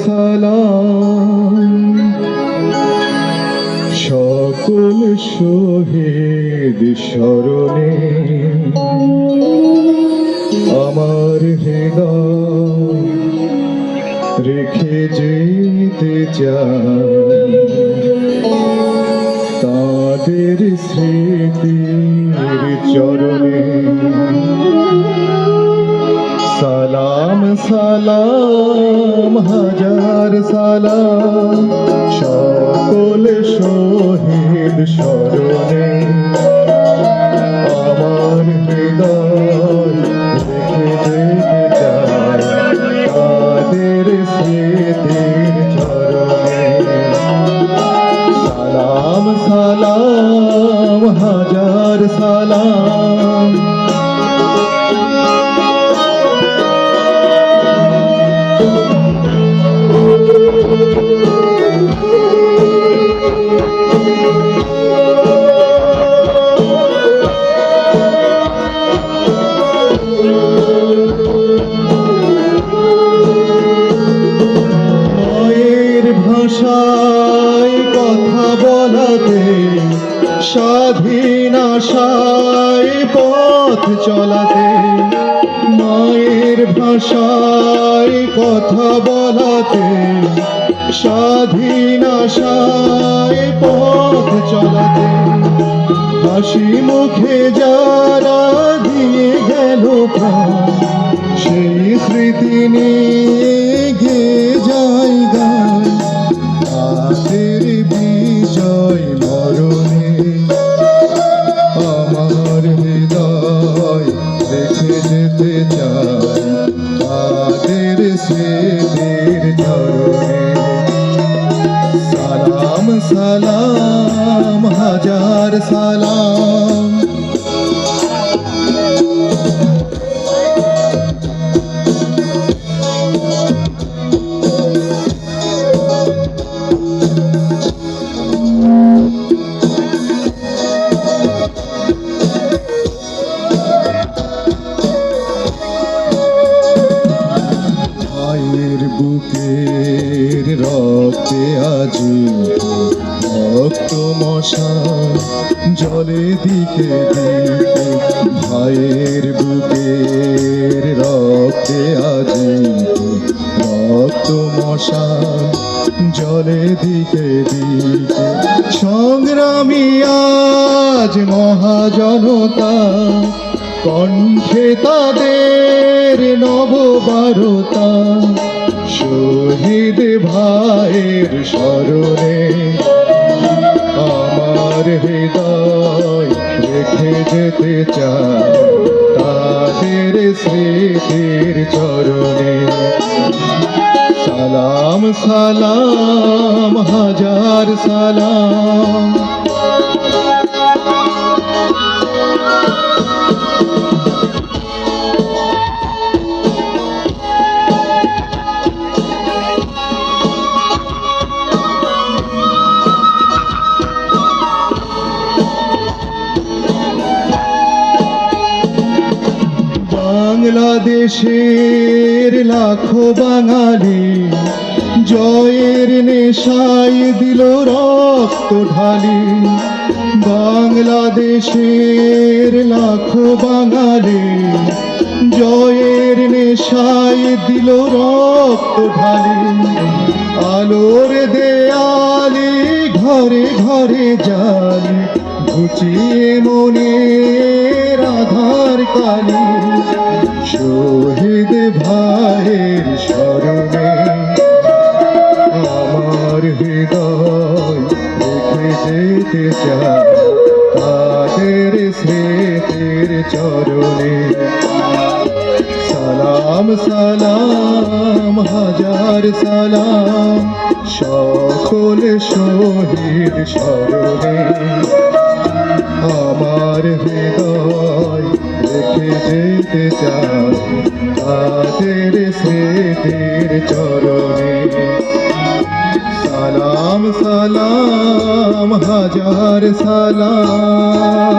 সালাম সকল শহীদ স্মরণে আমার হৃদয় রেখে যেতে চাই তাদের স্মৃতির চরণে। সালাম সালাম হাজার সালাম সকল শহীদ স্মরণে আমার হৃদয় রেখে যেতে চাই তাদের স্মৃতির চরণে। সালাম সালাম হাজার সালাম ভাষায় কথা বলাতে স্বাধীন আশায় পথ চলাতে মায়ের ভাষায় কথা বলাতে স্বাধীন আশায় পথ চলাতে হাসি মুখে যারা দিয়ে গেল প্রাণ সেই স্মৃতি নিয়ে গেয়ে যায় গান তাদের বিজয় মরণে আমার হৃদয় রেখে যেতে চাই তাদের স্মৃতির চরণে। সালাম সালাম হাজার সালাম বুকের রক্তে আজি রক্ত মশাল জলে দিকে দিকে ভাইয়ের বুকের রক্তে আজি রক্ত মশাল জলে দিকে দিকে সংগ্রামী আজ মহাজনতা কণ্ঠে তাদের নববারতা শহীদ ভাইয়ের স্মরণে আমার হৃদয় রেখে যেতে চাই তাদের স্মৃতির চরণে। সালাম সালাম হাজার সালাম বাংলাদেশের লাখো বাঙালি জয়ের নেশায় দিল রক্ত ঢালি বাংলাদেশের লাখো বাঙালি জয়ের নেশায় দিল রক্ত ঢালি আলোর দেয়ালে ঘরে ঘরে জালি ঘুচিয়ে মনের আধার কালি শহীদ ভাইয়ের স্মরণে আমার হৃদয় রেখে যেতে চাই তাদের স্মৃতির চরণে। সালাম সালাম হাজার সালাম সকল শহীদ স্মরণে আমার হৃদয় রেখে যেতে চাই তাদের স্মৃতির চরণে। সালাম সালাম হাজার সালাম।